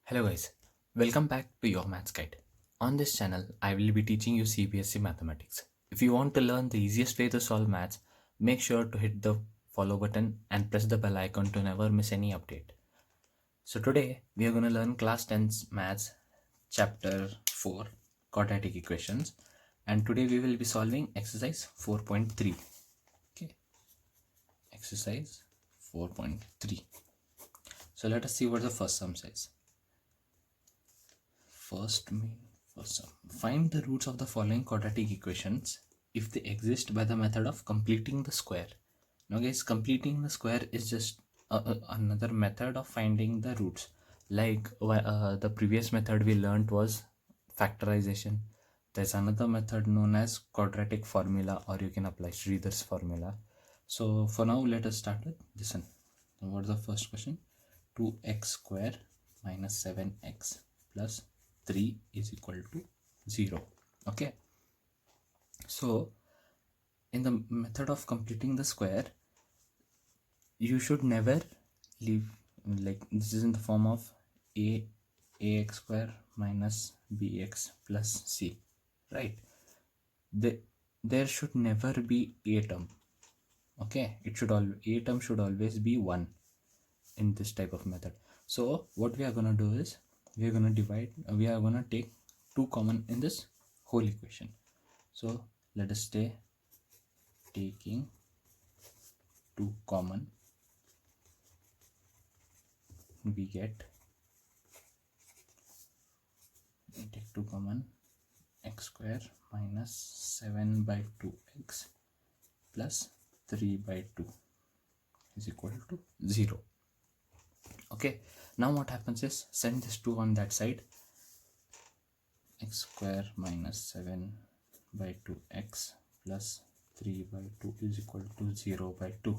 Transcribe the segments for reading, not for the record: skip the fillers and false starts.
Hello guys, welcome back to your Maths Guide. On this channel, I will be teaching you CBSE Mathematics. If you want to learn the easiest way to solve maths, make sure to hit the follow button and press the bell icon to never miss any update. So today, we are going to learn Class 10's Maths Chapter 4, Quadratic Equations. And today we will be solving exercise 4.3. Okay, exercise 4.3. So let us see what the first sum says. First sum. Find the roots of the following quadratic equations if they exist by the method of completing the square. Now guys, completing the square is just another method of finding the roots. Like the previous method we learned was factorization. There's another method known as quadratic formula, or you can apply Sridhar's formula. So for now, let us start with this one. Now, what's the first question? 2x square minus 7x plus 3 is equal to 0. Okay, so in the method of completing the square, you should never leave, like this is in the form of ax square minus bx plus c, right? There should never be a term. Okay, a term should always be 1 in this type of method. So what we are going to do is we are going to take 2 common in this whole equation. So let us say taking 2 common, we take 2 common, x square minus 7 by 2x plus 3 by 2 is equal to 0. Okay, now what happens is send this 2 on that side. X square minus 7 by 2x plus 3 by 2 is equal to 0 by 2,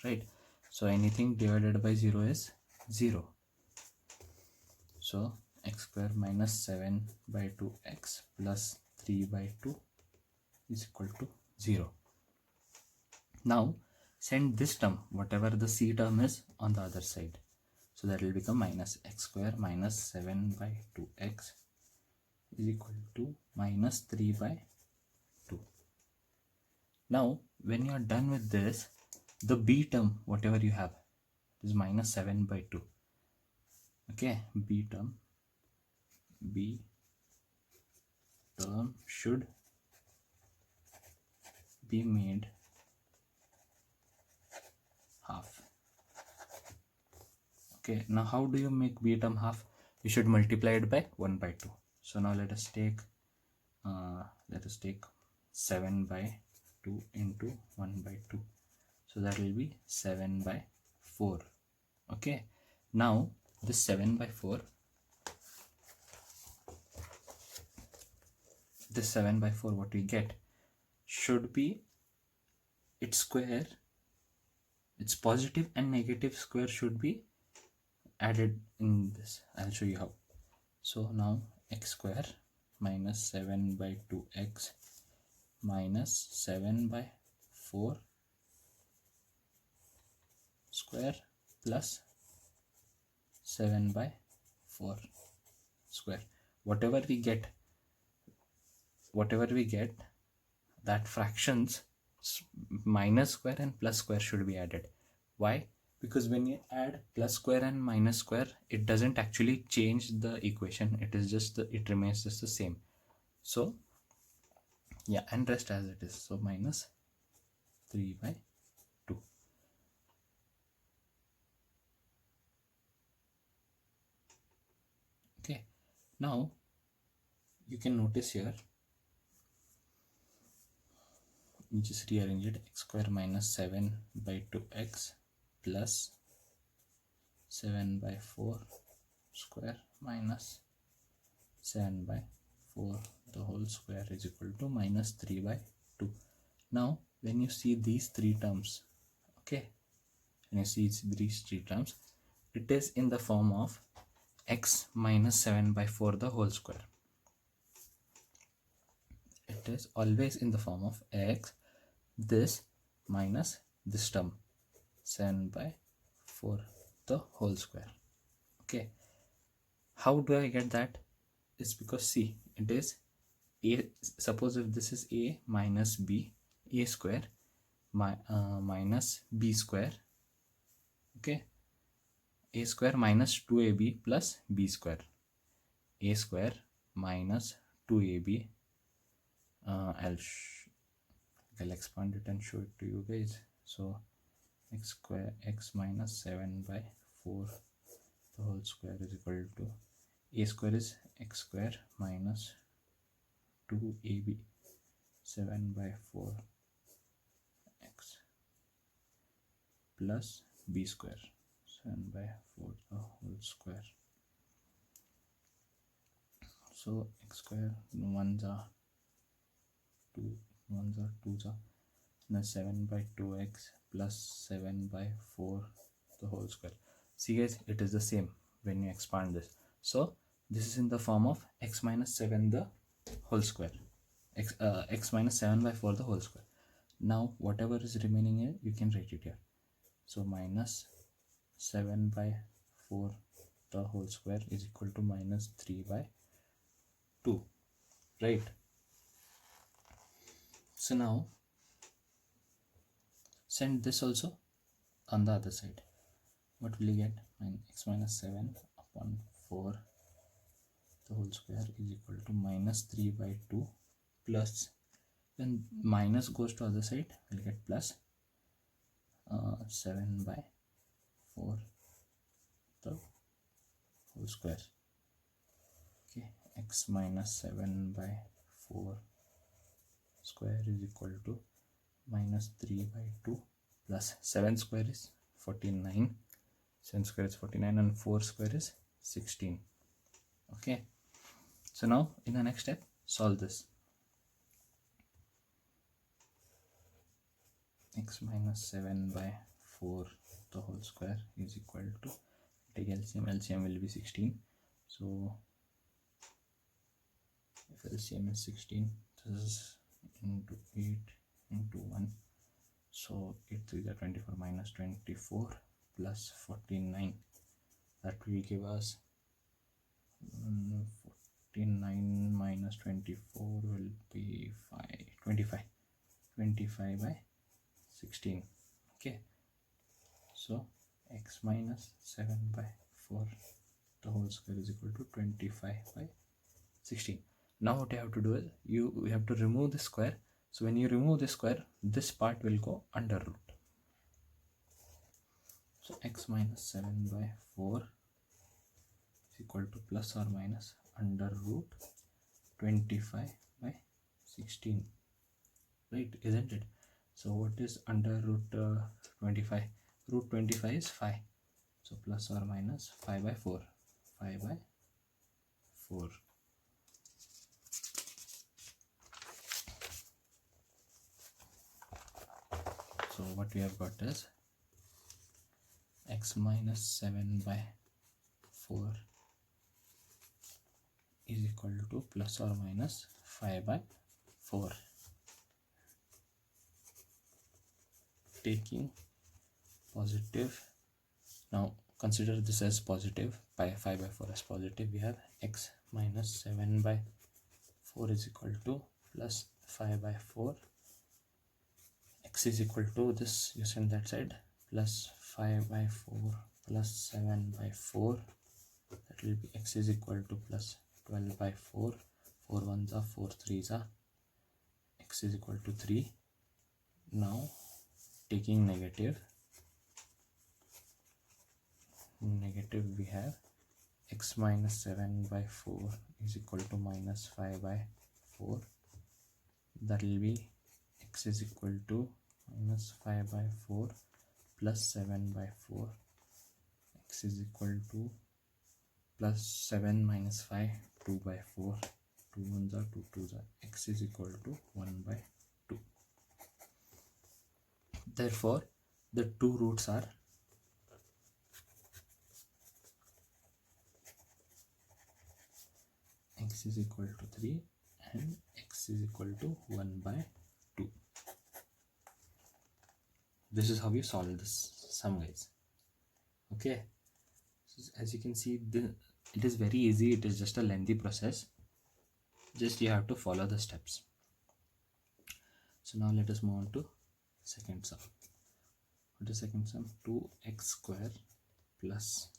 right? So anything divided by 0 is 0. So x square minus 7 by 2x plus 3 by 2 is equal to 0. Now send this term, whatever the c term is, on the other side. So that will become minus x square minus 7 by 2x is equal to minus 3 by 2. Now when you are done with this, the b term, whatever you have, is minus 7 by 2. Okay, b term should be made half. Okay, now how do you make b term half? You should multiply it by 1 by 2. So now let us take 7 by 2 into 1 by 2. So that will be 7 by 4. Okay, now this 7 by 4, what we get should be its square, its positive and negative square should be added in this. I'll show you how. So now x square minus 7 by 2x minus 7 by 4 square plus 7 by 4 square. Whatever we get, that fractions minus square and plus square should be added. Why? Because when you add plus square and minus square, it doesn't actually change the equation. It remains just the same. So yeah, and rest as it is. So minus 3 by 2. Okay, now you can notice here, you just rearrange it. X square minus 7 by 2x plus 7 by 4 square minus 7 by 4 the whole square is equal to minus 3 by 2. Now when you see these 3 terms, okay, when you see these 3 terms, it is in the form of x minus 7 by 4 the whole square. It is always in the form of x, this minus this term, 7 by 4 the whole square. Okay, How do I get that? It's because see, it is a, suppose if this is a minus b, a square minus b square, okay, a square minus 2ab plus b square, a square minus 2ab, I'll expand it and show it to you guys. So x square, x minus 7 by 4 the whole square is equal to, a square is x square minus 2ab 7 by 4 x plus b square 7 by 4 the whole square. So x square 1s are 2, 1s are 2s are, now 7 by 2x plus 7 by 4 the whole square. See guys, it is the same when you expand this. So this is in the form of x minus 7 the whole square, x minus 7 by 4 the whole square. Now whatever is remaining here, you can write it here. So minus 7 by 4 the whole square is equal to minus 3 by 2, right? So now send this also on the other side. What will you get? X minus 7 upon 4 the whole square is equal to minus 3 by 2 plus, when minus goes to other side, we'll get plus 7 by 4 the whole square. Okay, x minus 7 by 4 square is equal to minus 3 by 2 plus 7 square is 49, 7 square is 49 and 4 square is 16. Okay, so now in the next step, solve this. X minus 7 by 4 the whole square is equal to, take LCM will be 16. So if LCM is 16, this is into 8 into 1. So 8 3 is 24 minus 24 plus 49. That will give us 49 minus 24 will be 25 by 16. Okay, so x minus 7 by 4 the whole square is equal to 25 by 16. Now what you have to do is you have to remove the square. So when you remove the square, this part will go under root. So x minus 7 by 4 is equal to plus or minus under root 25 by 16, right? Isn't it? So what is under root 25? Root 25 is 5. So plus or minus 5 by 4. 5 by 4. So what we have got is x minus 7 by 4 is equal to plus or minus 5 by 4. Taking positive, now consider this as positive, 5 by 4 as positive, we have x minus 7 by 4 is equal to plus 5 by 4. X is equal to this, you send that side, plus 5 by 4 plus 7 by 4. That will be x is equal to plus 12 by 4. 4 1s are 4 3s are, x is equal to 3. Now taking negative, we have x minus 7 by 4 is equal to minus 5 by 4. That will be x is equal to minus 5 by 4 plus 7 by 4. X is equal to plus 7 minus 5, 2 by 4. 2 1s are 2 2s are. X is equal to 1 by 2. Therefore, the two roots are x is equal to 3 and x is equal to 1 by 2. This is how you solve this sum, guys. Okay, so as you can see, It is very easy. It is just a lengthy process. Just you have to follow the steps. So now let us move on to second sum. What is second sum? 2x square plus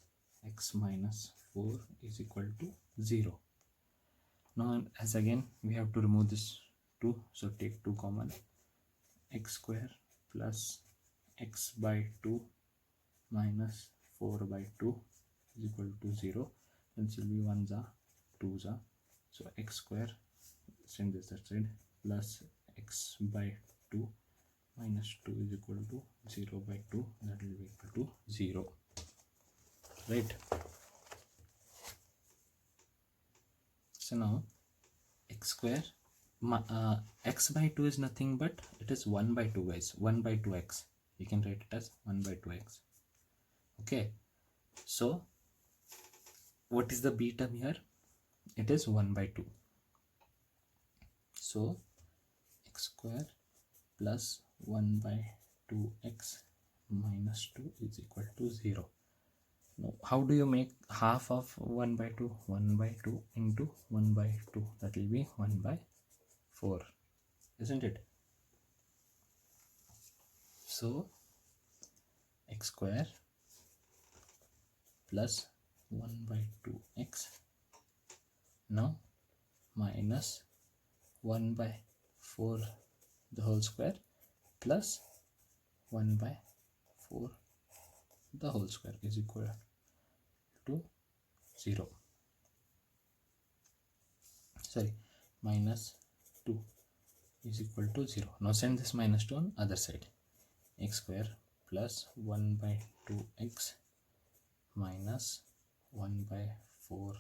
x minus 4 is equal to 0. Now as again we have to remove this 2, so take 2 common. X square plus x by 2 minus 4 by 2 is equal to 0. Then will be 1s are 2s are, so x square, send this that side, plus x by 2 minus 2 is equal to 0 by 2, that will be equal to 0, right? So now x square, x by 2 is nothing but it is 1 by 2 guys, 1 by 2x, you can write it as 1 by 2x. Okay, so what is the b term here? It is 1 by 2. So x square plus 1 by 2x minus 2 is equal to 0. Now how do you make half of 1 by 2? 1 by 2 into 1 by 2, that will be 1 by 4, isn't it? So x square plus 1 by 2x now minus 1 by 4 the whole square plus 1 by 4 the whole square is equal to 0. Sorry, minus 2 is equal to 0. Now send this minus 2 on other side. X square plus 1 by 2x minus 1 by 4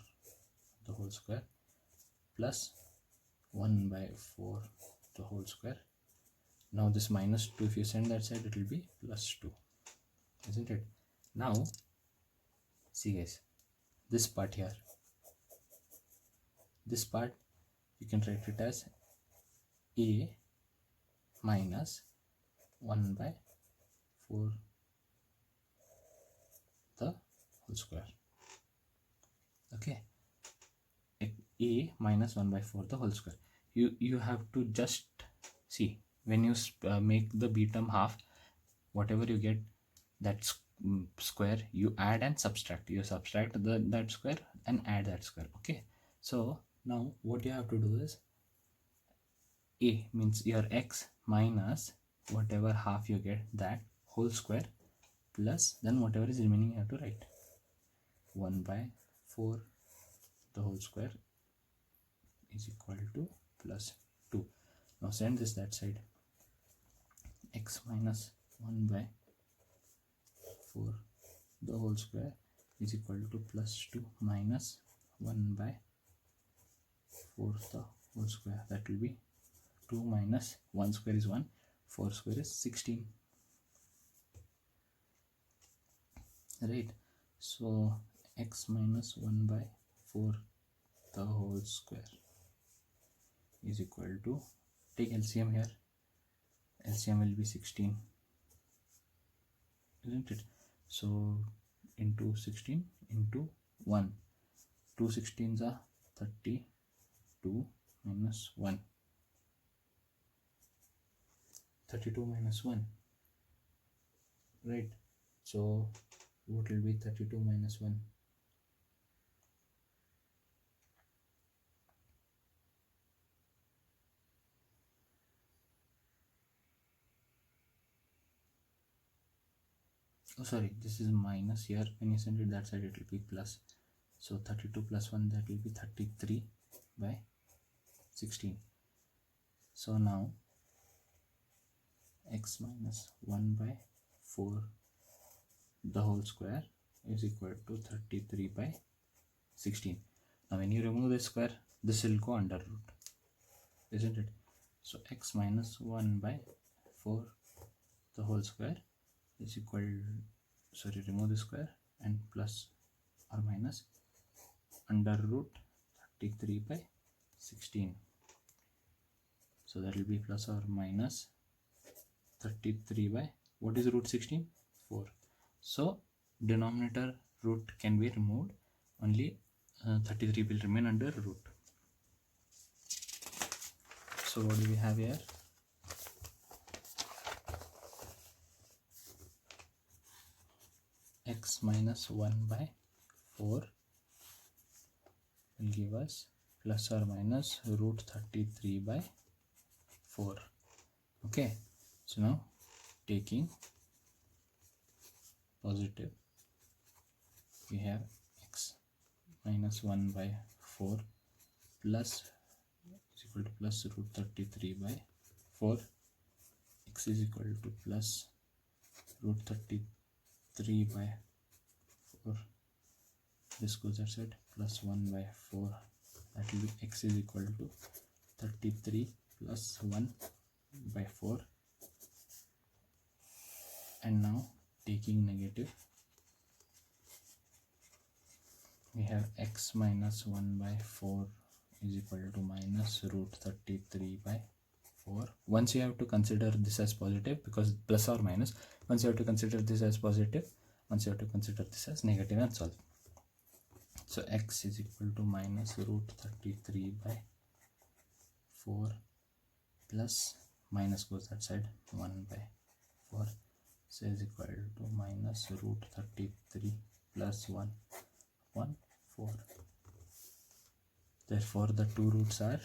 the whole square plus 1 by 4 the whole square. Now this minus 2, if you send that side, it will be plus 2, isn't it? Now see guys, this part here, this part you can write it as a minus 1 by 4 the whole square. Okay, a minus 1 by 4 the whole square. You have to just see, when you make the b term half, whatever you get, that square, you add and subtract. You subtract that square and add that square. Okay, so now what you have to do is, a means your x minus whatever half you get, that whole square, plus then whatever is remaining you have to write 1 by 4 the whole square is equal to plus 2. Now send this that side. X minus 1 by 4 the whole square is equal to plus 2 minus 1 by 4 the whole square, that will be 2 minus 1 square is 1, 4 square is 16, right? So x minus 1 by 4 the whole square is equal to, take LCM here, LCM will be 16, isn't it? So into 16 into 1, 2 16s are 32 minus 1, 32 minus 1, right? So what will be 32 minus 1? Oh sorry, this is minus here, when you send it that side it will be plus. So 32 plus 1, that will be 33 by 16. So now x minus 1 by 4 the whole square is equal to 33 by 16. Now when you remove the square, this will go under root, isn't it? So x minus 1 by 4 the whole square is equal, sorry, remove the square and plus or minus under root 33 by 16. So that will be plus or minus 33 by, what is root 16? 4. So denominator root can be removed, only 33 will remain under root. So what do we have here? X minus 1 by 4 will give us plus or minus root 33 by 4. Okay, so now taking positive, we have x minus 1 by 4 plus is equal to plus root 33 by 4. X is equal to plus root 33 by 4. This goes outside, plus 1 by 4. That will be x is equal to 33 plus 1 by 4. And now taking negative, we have x minus 1 by 4 is equal to minus root 33 by 4. Once you have to consider this as positive, because plus or minus, once you have to consider this as positive, once you have to consider this as negative, and solve. So x is equal to minus root 33 by 4 plus minus goes that side, 1 by 4. So is equal to minus root 33 plus 1 1 4. Therefore the two roots are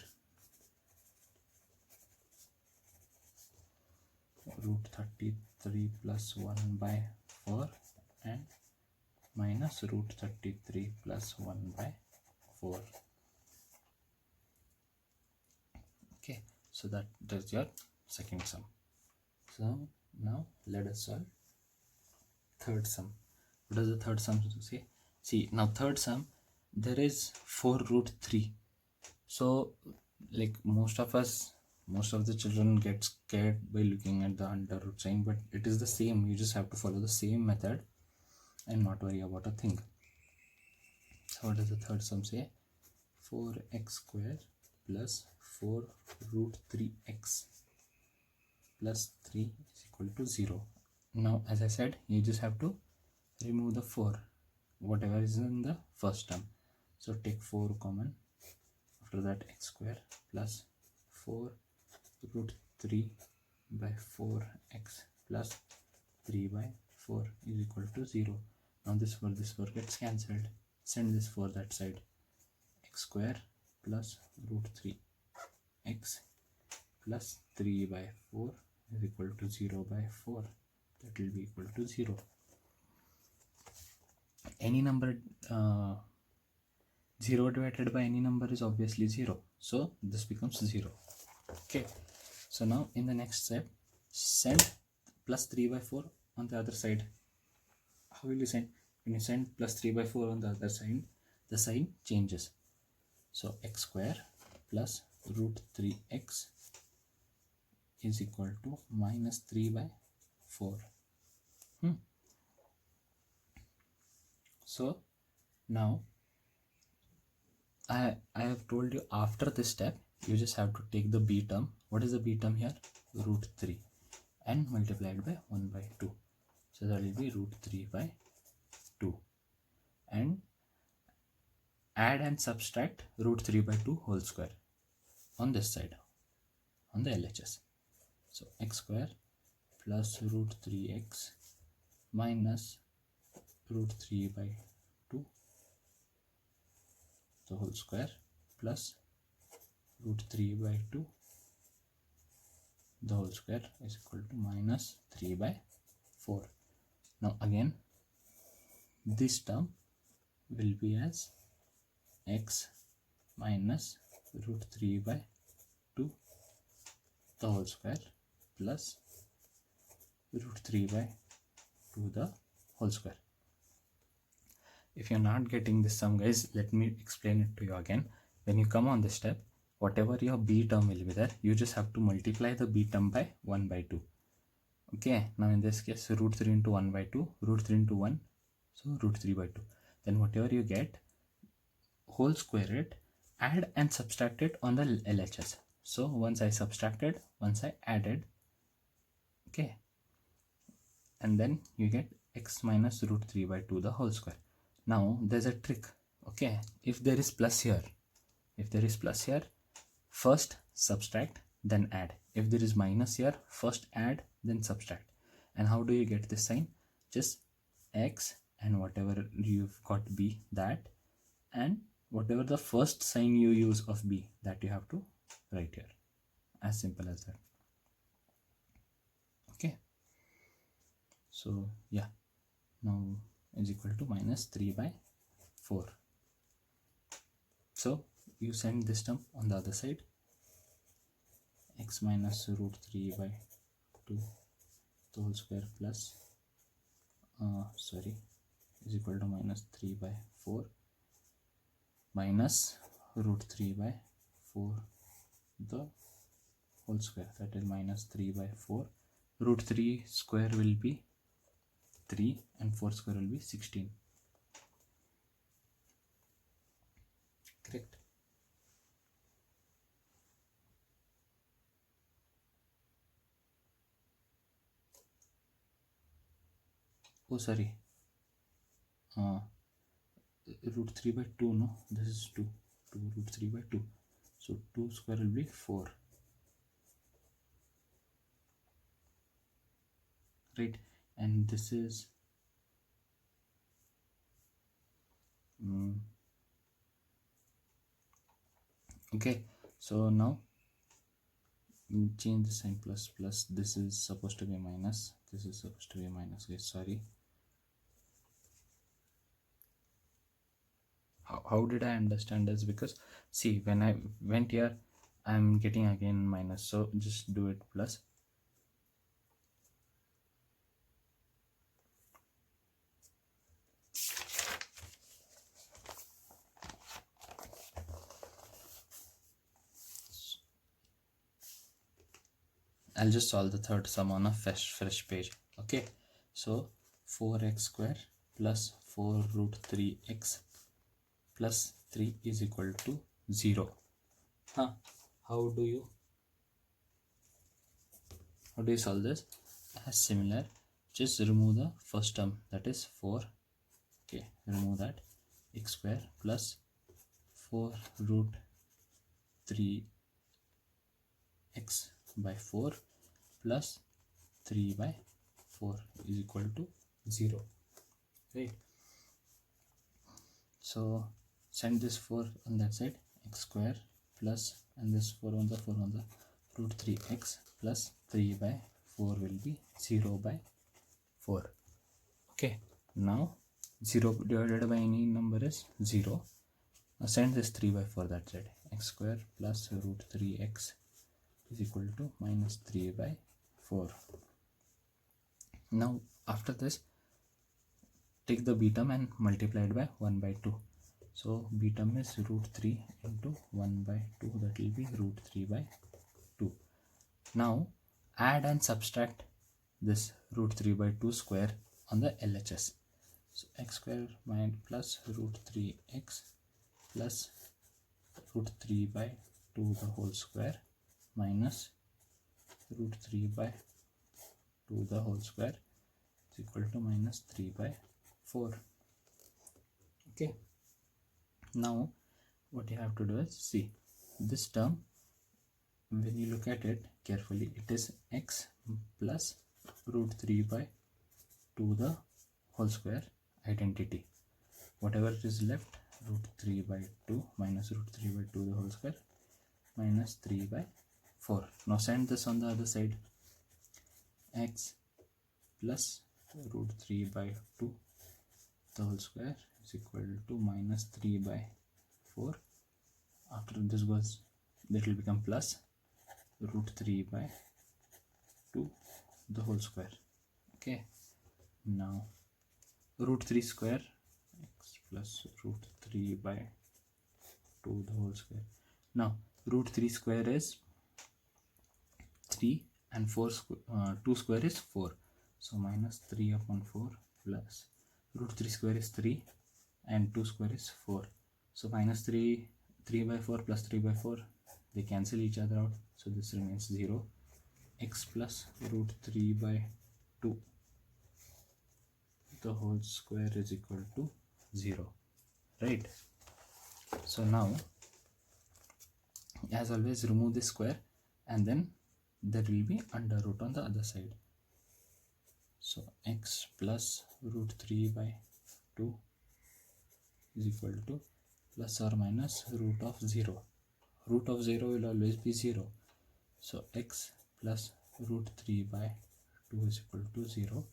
root 33 plus 1 by 4 and minus root 33 plus 1 by 4. Okay, so that is your second sum. So now let us solve third sum. What does the third sum say? See, now third sum, there is 4 root 3. So like most of the children get scared by looking at the under root sign, but it is the same. You just have to follow the same method and not worry about a thing. So what does the third sum say? 4x square plus 4 root 3x plus 3 is equal to 0. Now as I said, you just have to remove the 4, whatever is in the first term. So take 4 common, after that x square plus 4 root 3 by 4x plus 3 by 4 is equal to 0. Now this 4 gets cancelled. Send this 4 that side. X square plus root 3x plus 3 by 4 is equal to 0 by 4. That will be equal to 0. Any number 0 divided by any number is obviously 0. So this becomes 0. Okay. So now in the next step, send plus 3 by 4 on the other side. How will you send? When you send plus 3 by 4 on the other side, the sign changes. So x square plus root 3x is equal to minus 3 by 4. So now I have told you, after this step you just have to take the b term. What is the b term here? Root 3, and multiplied by 1 by 2. So that will be root 3 by 2, and add and subtract root 3 by 2 whole square on this side, on the LHS. So x square plus root 3x minus root 3 by 2 the whole square plus root 3 by 2 the whole square is equal to minus 3 by 4. Now again, this term will be as x minus root 3 by 2 the whole square plus root 3 by 2 the whole square. If you're not getting this sum, guys, let me explain it to you again. When you come on this step, whatever your b term will be there, you just have to multiply the b term by 1 by 2. Okay, now in this case, root 3 into 1 by 2, root 3 into 1, so root 3 by 2. Then whatever you get, whole square it, add and subtract it on the LHS. So once I subtracted, once I added, okay, and then you get x minus root 3 by 2 the whole square. Now there's a trick. Okay, if there is plus here, first subtract then add. If there is minus here, first add then subtract. And how do you get this sign? Just x and whatever you've got b, that, and whatever the first sign you use of b, that you have to write here. As simple as that. Okay, so yeah, now is equal to minus 3 by 4. So you send this term on the other side, x minus root 3 by 2 the whole square plus is equal to minus 3 by 4 minus root 3 by 4 the whole square, that is minus 3 by 4. Root 3 square will be 3 and 4 square will be 16. Correct? Oh sorry, root 3 by 2, no, this is 2 root 3 by 2, so 2 square will be 4, right? And this is okay, so now change the sign, plus plus, this is supposed to be minus, this is supposed to be minus, guys, sorry. How did I understand this? Because see, when I went here, I'm getting again minus, so just do it plus. I'll just solve the third sum on a fresh page. Okay, so 4x square plus 4 root 3x plus 3 is equal to 0. How do you solve this? As similar, just remove the first term, that is 4. Okay, remove that. X square plus 4 root 3x by 4 plus 3 by 4 is equal to 0, right? So send this 4 on that side, x square plus, and this 4 on the root 3x plus 3 by 4 will be 0 by 4. Okay, now 0 divided by any number is 0. Now send this 3 by 4 that side, x square plus root 3x is equal to minus 3 by 4. Now after this, take the b term and multiply it by 1 by 2. So b term is root 3 into 1 by 2, that will be root 3 by 2. Now add and subtract this root 3 by 2 square on the LHS. So x square plus root 3x plus root 3 by 2 the whole square minus root 3 by 2 the whole square is equal to minus 3 by 4. Okay, now what you have to do is, see this term, when you look at it carefully, it is x plus root 3 by 2 the whole square identity. Whatever is left, root 3 by 2 minus root 3 by 2 the whole square minus 3 by 4. Now send this on the other side, x plus root 3 by 2 the whole square is equal to minus 3 by 4. After this goes, that will become plus root 3 by 2 the whole square. Okay, now root 3 square, x plus root 3 by 2 the whole square. Now root 3 square is 3 and 2 square is 4, so minus 3 upon 4 plus root 3 square is 3 and 2 square is 4, so minus 3 by 4 plus 3 by 4, they cancel each other out, so this remains 0. X plus root 3 by 2 the whole square is equal to 0, right? So now, as always, remove this square and then there will be under root on the other side. So x plus root 3 by 2 is equal to plus or minus root of 0. Root of 0 will always be 0. So x plus root 3 by 2 is equal to 0.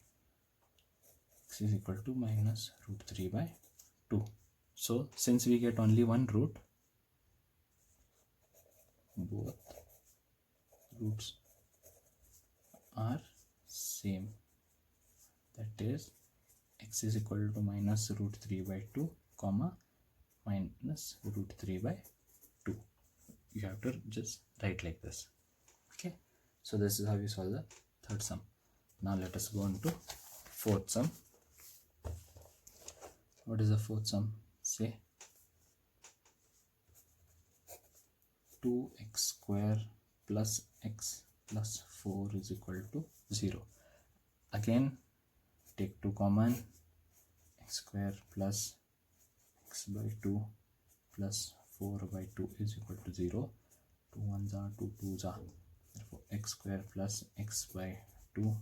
X is equal to minus root 3 by 2. So since we get only one root, both roots are same. That is, x is equal to minus root 3 by 2 comma minus root 3 by 2. You have to just write like this. Okay, so this is how you solve the third sum. Now let us go on to fourth sum. What is the fourth sum? Say 2x square plus x plus 4 is equal to 0. Again, take 2 common. X square plus x by 2 plus 4 by 2 is equal to 0. 2 1s are 2 2s are. Therefore, x square plus x by 2,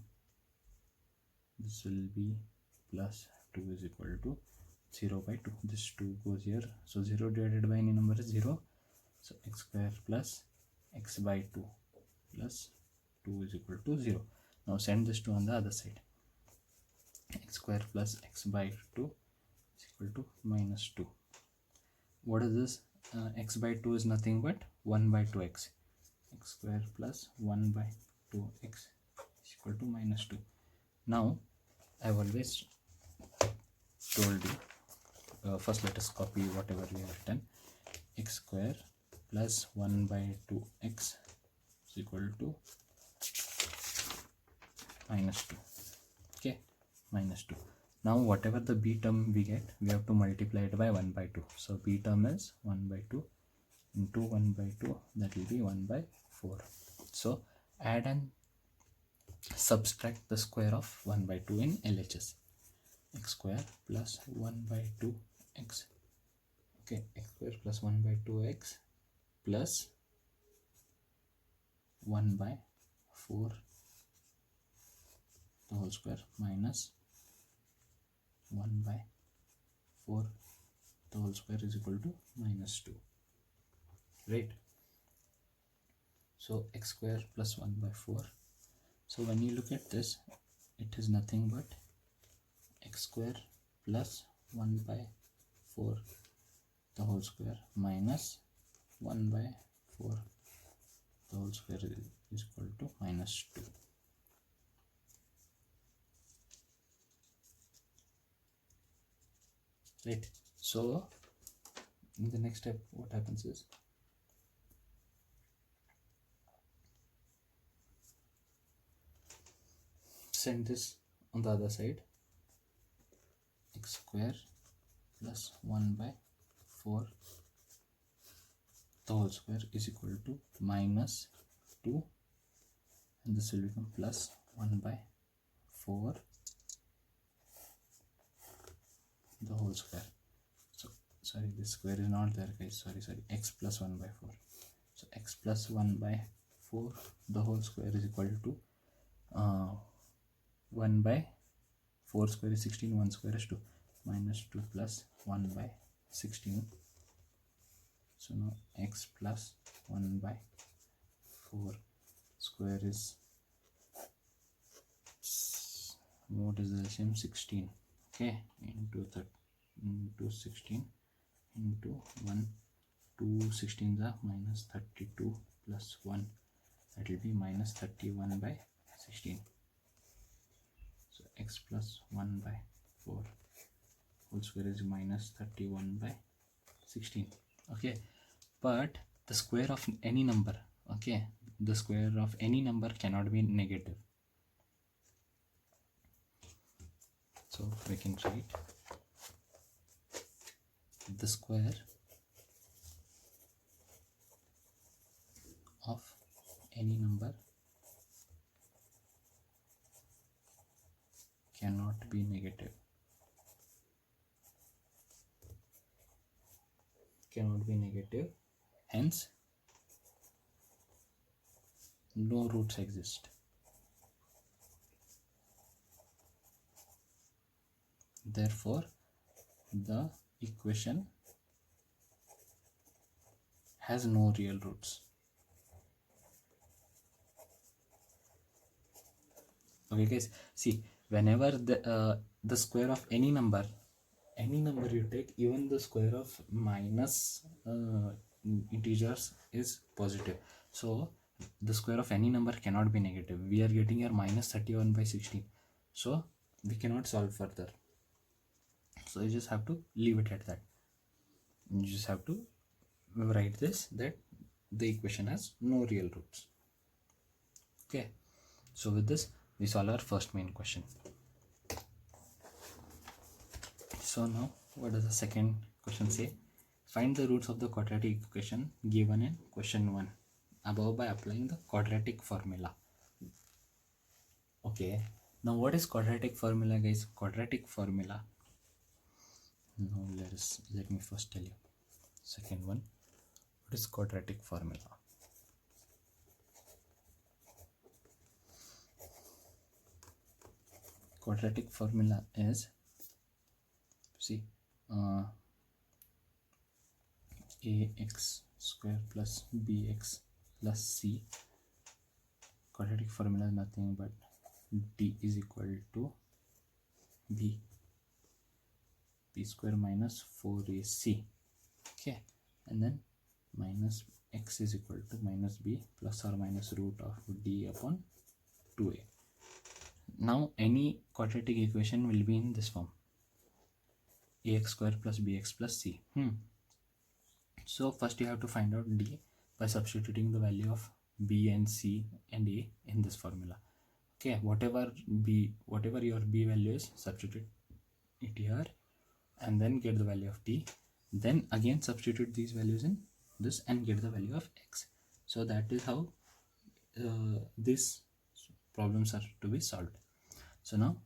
this will be plus 2 is equal to 0 by 2. This 2 goes here. So 0 divided by any number is 0. So x square plus x by 2 plus 2 is equal to 0. Now send this 2 on the other side. X square plus x by 2 is equal to minus 2. What is this? X by 2 is nothing but 1 by 2x. X square plus 1 by 2x is equal to minus 2. Now I have always told you, first let us copy whatever we have written. X square plus 1 by 2x is equal to minus 2. Okay, minus 2. Now whatever the b term we get, we have to multiply it by 1 by 2. So b term is 1 by 2 into 1 by 2, that will be 1 by 4. So add and subtract the square of 1 by 2 in LHS. X square plus 1 by 2x. Okay, x square plus 1 by 2x plus 1 by 4 the whole square minus 1 by 4 the whole square is equal to minus 2. Right? So x square plus 1 by 4. So when you look at this, it is nothing but x square plus 1 by 4 the whole square minus 1 by 4 the whole square is equal to minus 2. Right? So in the next step, what happens is, send this on the other side. X square plus 1 by 4 the whole square is equal to minus 2, and this will become plus 1 by 4 the whole square. So sorry, this square is not there, guys. Sorry, x plus 1 by 4. So x plus 1 by 4 the whole square is equal to 1 by 4 square is 16, 1 square is 2, minus 2 plus 1 by 16. So now x plus 1 by 4 square is, what is the same, 16. Okay, into 16 into 1, 2 16s are minus 32 plus 1, that will be minus 31 by 16. So x plus 1 by 4 whole square is minus 31 by 16. Okay, but the square of any number, okay, the square of any number cannot be negative. So we can write the square of any number cannot be negative. cannot be negative, hence no roots exist. Therefore the equation has no real roots. Okay guys, see, whenever the square of any number you take, even the square of minus integers is positive. So the square of any number cannot be negative. We are getting here minus 31/16. So we cannot solve further. So you just have to leave it at that. You just have to write this, that the equation has no real roots. Okay. So with this, we solve our first main question. So now, what does the second question say? Find the roots of the quadratic equation given in question 1 above by applying the quadratic formula. Okay, now what is quadratic formula, guys? Quadratic formula. Now let me first tell you. Second one, what is quadratic formula? Quadratic formula is, see, ax square plus bx plus c. Quadratic formula is nothing but d is equal to b square minus 4ac. Okay, and then minus x is equal to minus b plus or minus root of d upon 2a. Now any quadratic equation will be in this form, ax square plus bx plus c. So first you have to find out d by substituting the value of b and c and a in this formula. Okay, whatever your b value is, substitute it here and then get the value of d. Then again substitute these values in this and get the value of x. So that is how these problems are to be solved. So now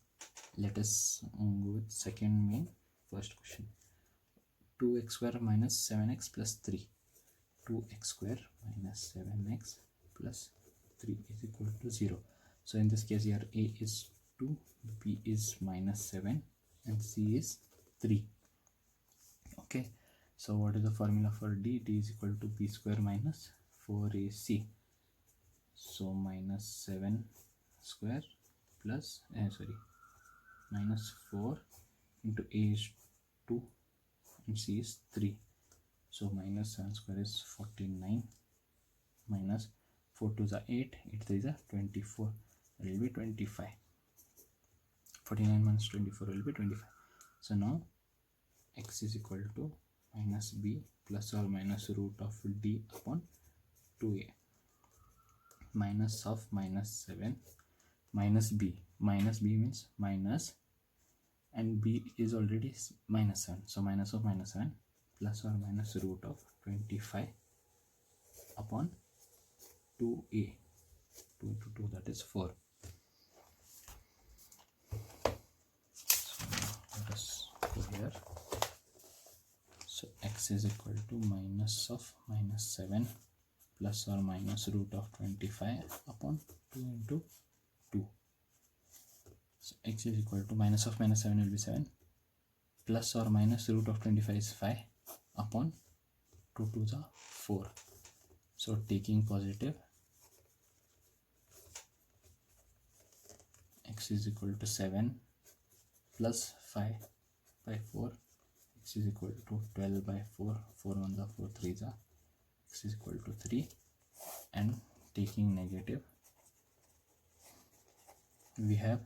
let us go with second main first question. 2x square minus 7x plus 3. 2x square minus 7x plus 3 is equal to 0. So in this case here a is 2, b is minus 7 and c is 3. Okay, so what is the formula for d? D is equal to b square minus 4ac. So minus 7 square plus minus 4 into a is 2 and c is 3. So minus 7 square is 49 minus 4 to the 8, 8 3 is 24, it will be 25. 49 minus 24 will be 25. So now x is equal to minus b plus or minus root of d upon 2a. Minus of minus 7 minus b means minus, and b is already minus 7, so minus of minus 7 plus or minus root of 25 upon 2a. 2 into 2, that is 4. So let us go here. So x is equal to minus of minus 7 plus or minus root of 25 upon 2 into 2. So x is equal to minus of minus 7 will be 7 plus or minus root of 25 is 5 upon 2 to the 4. So taking positive, x is equal to 7 plus 5 by 4, x is equal to 12 by 4, 4 on the 4 3 the, x is equal to 3, and taking negative, we have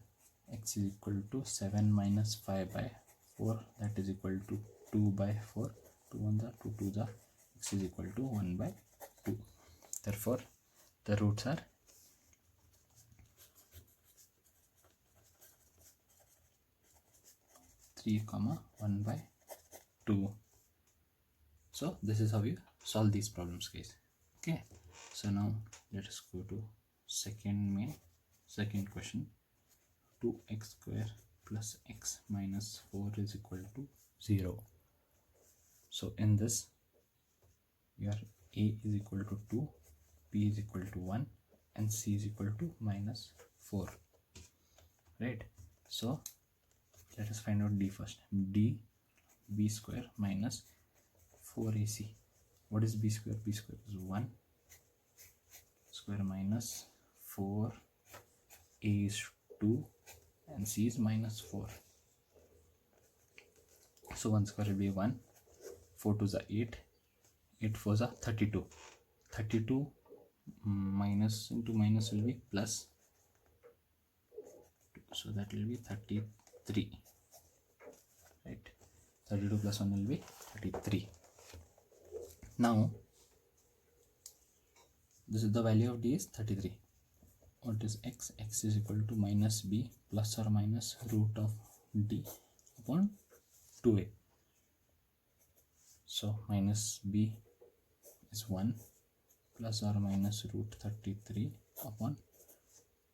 x is equal to 7 minus 5 by 4, that is equal to 2 by 4, 2 on the 2 to the, x is equal to 1 by 2. Therefore the roots are 3, 1 by 2. So this is how you solve these problems, guys. Okay, so now let us go to second question. 2x square plus x minus 4 is equal to 0. So in this your a is equal to 2, b is equal to 1, and c is equal to minus 4, right? So let us find out d first. D b square minus 4ac. What is b square? B square is 1 square minus 4, a is 2, and c is minus 4. So 1 square will be 1, 4 2s are 8, 8 4s are 32. 32 minus into minus will be plus, so that will be 33, right? 32 plus 1 will be 33. Now this is the value of d is 33. What is x? X is equal to minus b plus or minus root of d upon 2a. So minus b is 1 plus or minus root 33 upon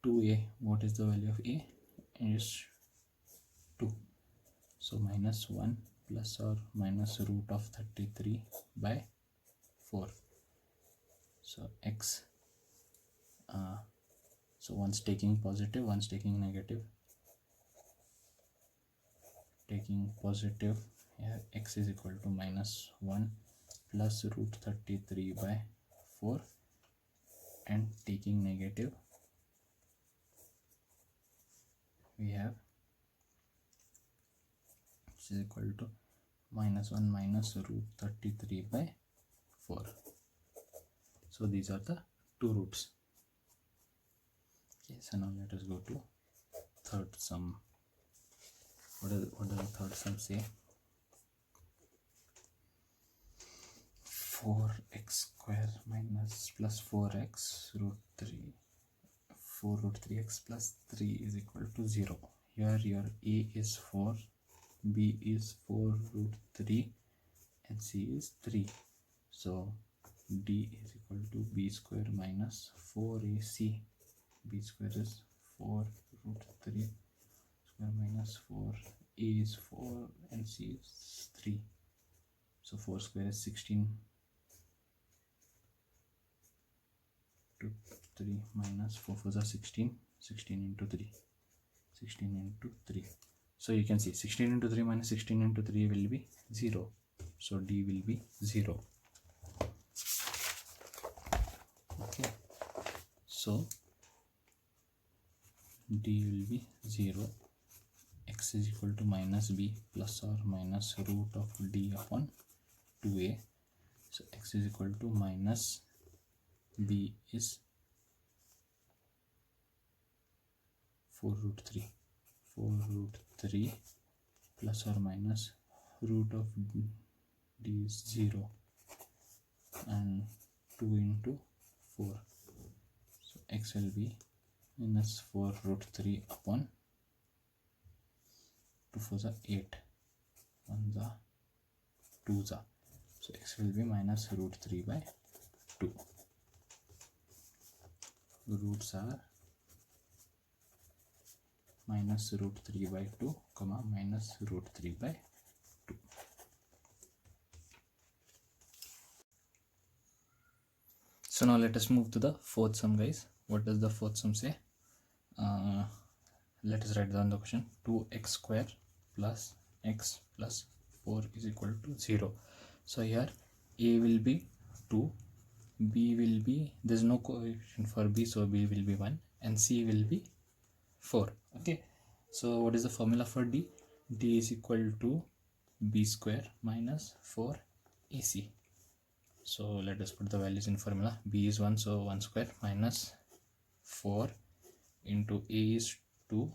2a. What is the value of a? Is 2. So minus 1 plus or minus root of 33 by 4. So x, so one's taking positive, one's taking negative. Taking positive, here x is equal to minus 1 plus root 33 by 4, and taking negative, we have x is equal to minus 1 minus root 33 by 4. So these are the two roots. Okay, so now let us go to third sum. What does the third sum say? 4x square minus plus 4x root 3, 4 root 3x plus 3 is equal to 0. Here your a is 4, b is 4 root 3, and c is 3. So d is equal to b square minus 4ac. B square is 4 root 3 square minus 4, a is 4, and c is 3. So 4 square is 16 to 3 minus 4 4s are 16, 16 into 3, 16 into 3. So you can see 16 into 3 minus 16 into 3 will be 0. So d will be 0. Okay, so d will be 0. X is equal to minus b plus or minus root of d upon 2a. So x is equal to minus b is 4 root 3. 4 root 3 plus or minus root of d is 0, and 2 into 4. So x will be minus 4 root 3 upon 2 4s are 8, 1s are 2s are. So x will be minus root 3 by 2. The roots are minus root 3 by 2, comma minus root 3 by 2. So now let us move to the fourth sum, guys. What does the fourth sum say? Let us write down the question. 2x square plus x plus 4 is equal to 0. So here a will be 2, b will be, there is no coefficient for b, so b will be 1, and c will be 4. Okay, so what is the formula for d? D is equal to b square minus 4ac. So let us put the values in formula. B is 1, so 1 square minus 4 into a is 2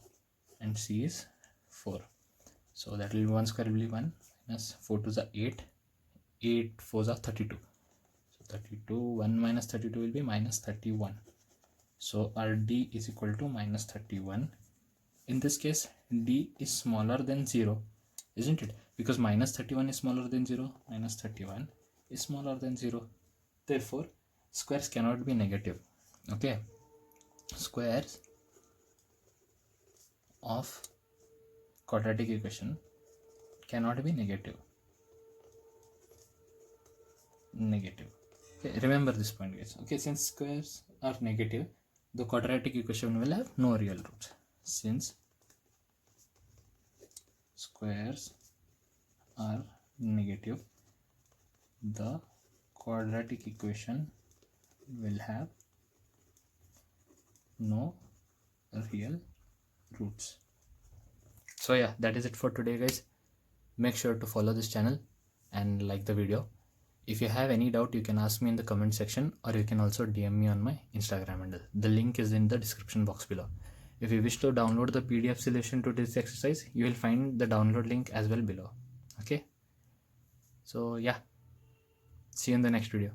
and c is 4. So that will be 1 square will be 1 minus 4 2s are 8, 8 4s are 32. So 32, 1 minus 32 will be minus 31. So our d is equal to minus 31. In this case, d is smaller than 0, isn't it? Because minus 31 is smaller than 0, minus 31 is smaller than 0. Therefore, squares cannot be negative. Okay, squares of quadratic equation cannot be negative. Okay, remember this point, guys. Okay, since squares are negative, the quadratic equation will have no real roots. Since squares are negative, the quadratic equation will have no real roots. So yeah, that is it for today, guys. Make sure to follow this channel and like the video. If you have any doubt, you can ask me in the comment section, or you can also DM me on my Instagram handle. The link is in the description box below. If you wish to download the PDF solution to this exercise, you will find the download link as well below. Okay, so yeah, see you in the next video.